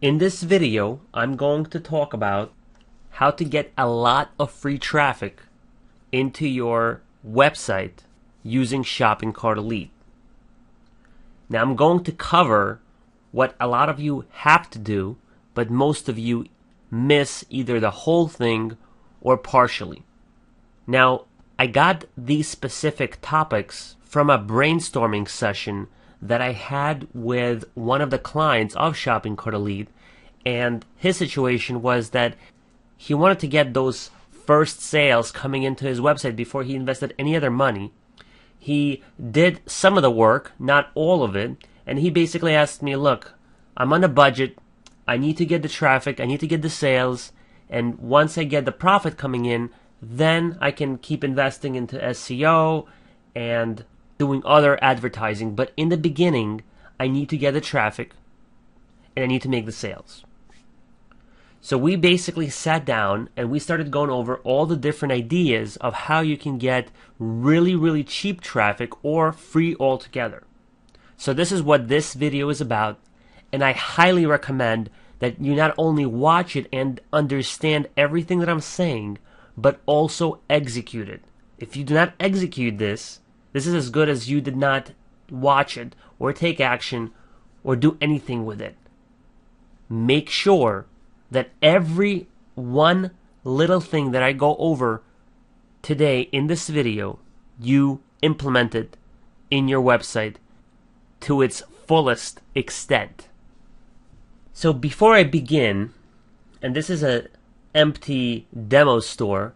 In this video, I'm going to talk about how to get a lot of free traffic into your website using Shopping Cart Elite. Now, I'm going to cover what a lot of you have to do, but most of you miss either the whole thing or partially. Now, I got these specific topics from a brainstorming session that I had with one of the clients of Shopping Cart Elite, and his situation was that he wanted to get those first sales coming into his website before he invested any other money. He did some of the work, not all of it, and he basically asked me, look, I'm on a budget, I need to get the traffic, I need to get the sales, and once I get the profit coming in, then I can keep investing into SEO and doing other advertising. But in the beginning, I need to get the traffic and I need to make the sales. So we basically sat down and we started going over all the different ideas of how you can get really, really cheap traffic or free altogether. So this is what this video is about, and I highly recommend that you not only watch it and understand everything that I'm saying, but also execute it. If you do not execute this, this is as good as you did not watch it or take action or do anything with it. Make sure that every one little thing that I go over today in this video, you implement it in your website to its fullest extent. So before I begin, and this is an empty demo store,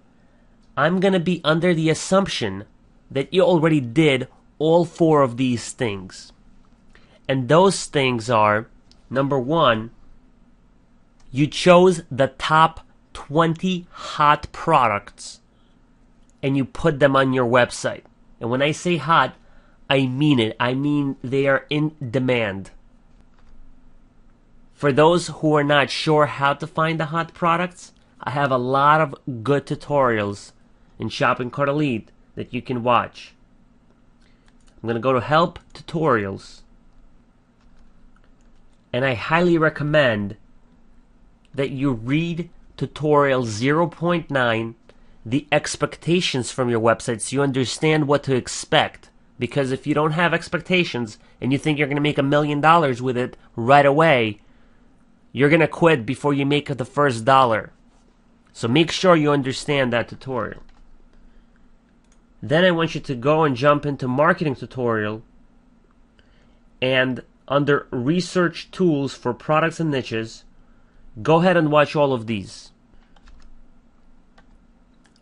I'm going to be under the assumption that you already did all four of these things. And those things are, number one, you chose the top 20 hot products and you put them on your website. And when I say hot, I mean it. I mean they are in demand. For those who are not sure how to find the hot products, I have a lot of good tutorials in Shopping Cart Elite that you can watch. I'm going to go to Help Tutorials. And I highly recommend that you read tutorial 0.9, the expectations from your website, so you understand what to expect. Because if you don't have expectations and you think you're going to make $1 million with it right away, you're going to quit before you make the first dollar. So make sure you understand that tutorial. Then I want you to go and jump into Marketing Tutorial, and under Research Tools for Products and Niches, go ahead and watch all of these.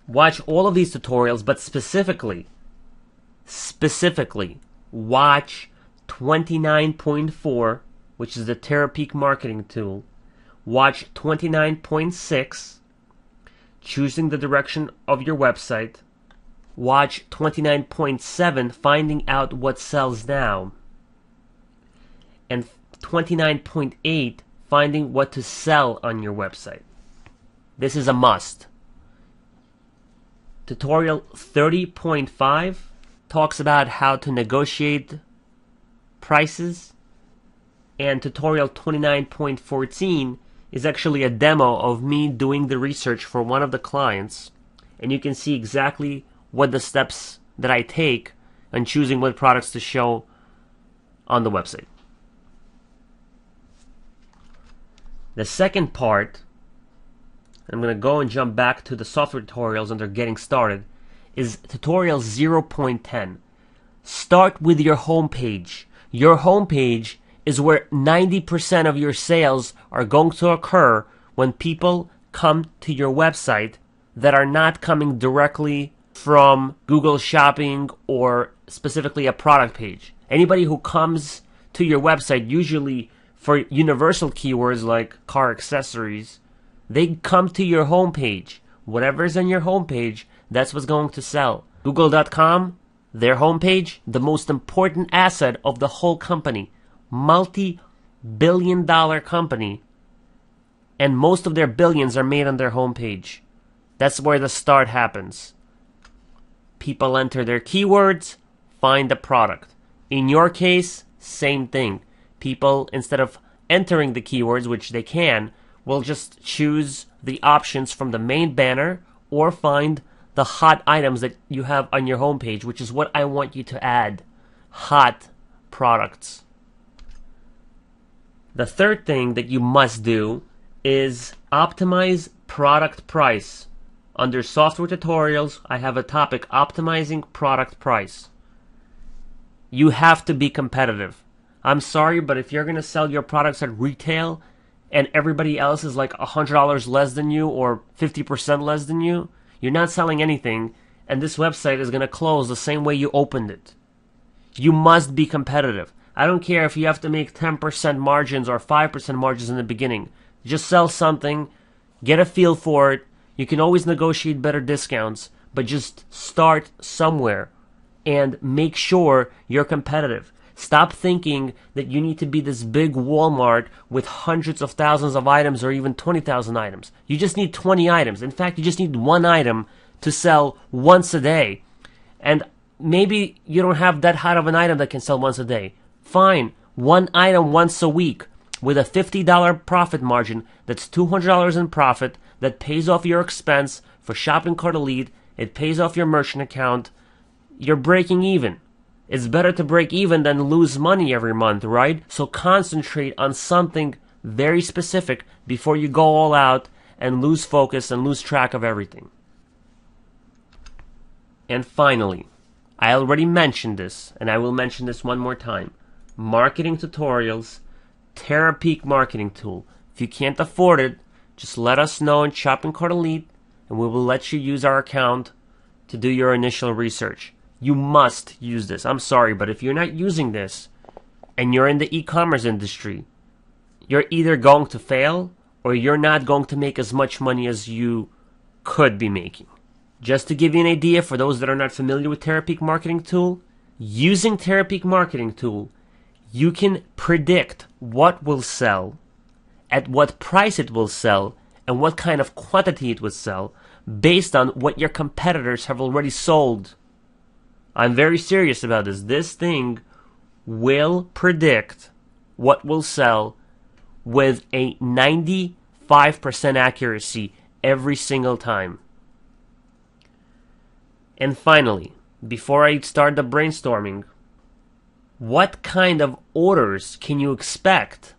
Watch all of these tutorials, but specifically, watch 29.4, which is the Terapeak marketing tool. Watch 29.6, choosing the direction of your website. Watch 29.7, finding out what sells now. And 29.8, finding what to sell on your website. This is a must. Tutorial 30.5 talks about how to negotiate prices. And tutorial 29.14 is actually a demo of me doing the research for one of the clients. And you can see exactly what the steps that I take in choosing what products to show on the website. The second part, I'm going to go and jump back to the software tutorials under Getting Started, is tutorial 0.10. Start with your homepage. Your homepage is where 90% of your sales are going to occur when people come to your website that are not coming directly from Google Shopping or specifically a product page. Anybody who comes to your website, usually for universal keywords like car accessories, they come to your homepage. Whatever's on your homepage, that's what's going to sell. Google.com, their homepage, the most important asset of the whole company. Multi-billion-dollar company, and most of their billions are made on their homepage. That's where the start happens. People enter their keywords, find the product. In your case, same thing. People, instead of entering the keywords, which they can, will just choose the options from the main banner or find the hot items that you have on your homepage, which is what I want you to add. Hot products. The third thing that you must do is optimize product price. Under software tutorials, I have a topic, optimizing product price. You have to be competitive. I'm sorry, but if you're going to sell your products at retail and everybody else is like $100 less than you or 50% less than you, you're not selling anything, and this website is going to close the same way you opened it. You must be competitive. I don't care if you have to make 10% margins or 5% margins in the beginning. Just sell something, get a feel for it. You can always negotiate better discounts, but just start somewhere and make sure you're competitive. Stop thinking that you need to be this big Walmart with hundreds of thousands of items or even 20,000 items. You just need 20 items. In fact, you just need one item to sell once a day. And maybe you don't have that hot of an item that can sell once a day. Fine, one item once a week with a $50 profit margin. That's $200 in profit. That pays off your expense for shopping cart elite. It pays off your merchant account. You're breaking even. It's better to break even than lose money every month, right? So concentrate on something very specific before you go all out and lose focus and lose track of everything. And finally, I already mentioned this, and I will mention this one more time. Marketing tutorials, Terapeak marketing tool. If you can't afford it, just let us know in Shopping Cart Elite, and we will let you use our account to do your initial research. You must use this. I'm sorry, but if you're not using this, and you're in the e-commerce industry, you're either going to fail, or you're not going to make as much money as you could be making. Just to give you an idea, for those that are not familiar with Terapeak marketing tool, using Terapeak marketing tool, you can predict what will sell, at what price it will sell, and what kind of quantity it will sell based on what your competitors have already sold. I'm very serious about this. This thing will predict what will sell with a 95% accuracy every single time. And finally, before I start the brainstorming, what kind of orders can you expect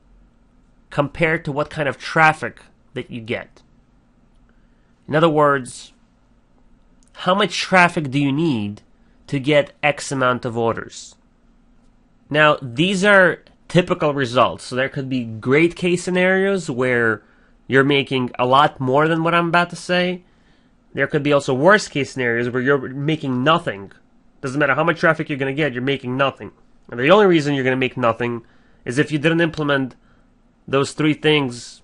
compared to what kind of traffic that you get? In other words, how much traffic do you need to get X amount of orders? Now, these are typical results. So there could be great case scenarios where you're making a lot more than what I'm about to say. There could be also worst case scenarios where you're making nothing. Doesn't matter how much traffic you're going to get, you're making nothing. And the only reason you're going to make nothing is if you didn't implement those three things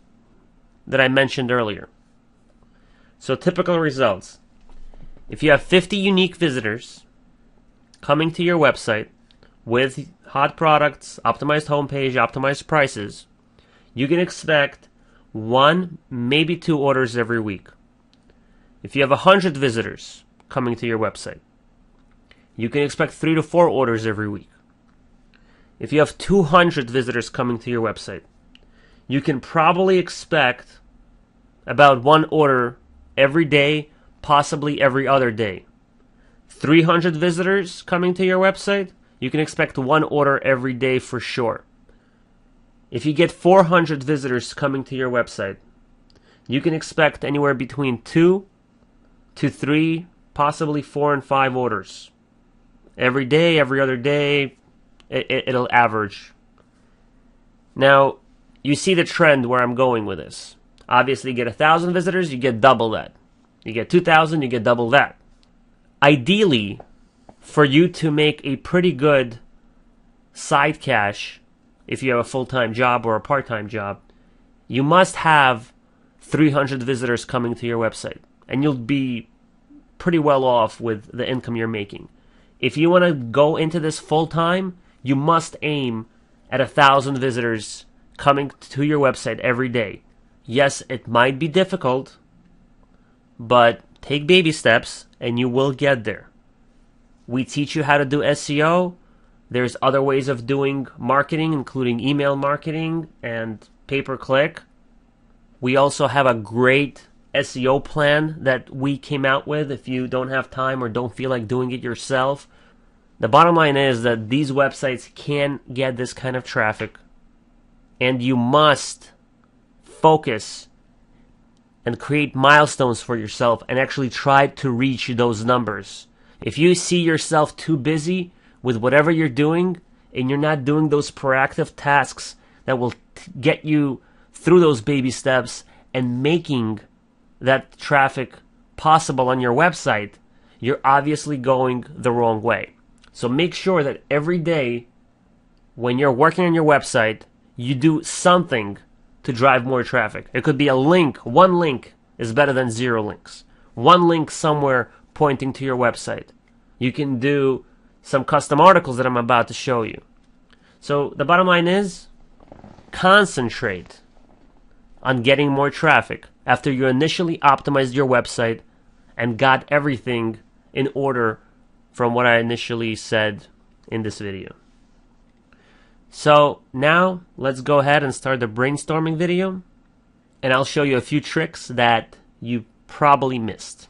that I mentioned earlier. So typical results. If you have 50 unique visitors coming to your website with hot products, optimized homepage, optimized prices, you can expect 1, maybe 2 orders every week. If you have 100 visitors coming to your website, you can expect 3 to 4 orders every week. If you have 200 visitors coming to your website, you can probably expect about 1 order every day, possibly every other day. 300 visitors coming to your website, you can expect 1 order every day for sure. If you get 400 visitors coming to your website, you can expect anywhere between 2 to 3, possibly 4 and 5 orders. Every day, every other day, it'll average. Now, you see the trend where I'm going with this. Obviously, you get 1,000 visitors, you get double that. You get 2,000, you get double that. Ideally, for you to make a pretty good side cash, if you have a full-time job or a part-time job, you must have 300 visitors coming to your website. And you'll be pretty well off with the income you're making. If you want to go into this full-time, you must aim at 1,000 visitors coming to your website every day. Yes, it might be difficult, but take baby steps and you will get there. We teach you how to do SEO. There's other ways of doing marketing, including email marketing and pay-per-click. We also have a great SEO plan that we came out with if you don't have time or don't feel like doing it yourself. The bottom line is that these websites can get this kind of traffic, and you must focus and create milestones for yourself and actually try to reach those numbers. If you see yourself too busy with whatever you're doing and you're not doing those proactive tasks that will get you through those baby steps and making that traffic possible on your website, you're obviously going the wrong way. So make sure that every day when you're working on your website, you do something to drive more traffic. It could be a link. One link is better than 0 links. One link somewhere pointing to your website. You can do some custom articles that I'm about to show you. So the bottom line is, concentrate on getting more traffic after you initially optimized your website and got everything in order from what I initially said in this video. So now let's go ahead and start the brainstorming video, and I'll show you a few tricks that you probably missed.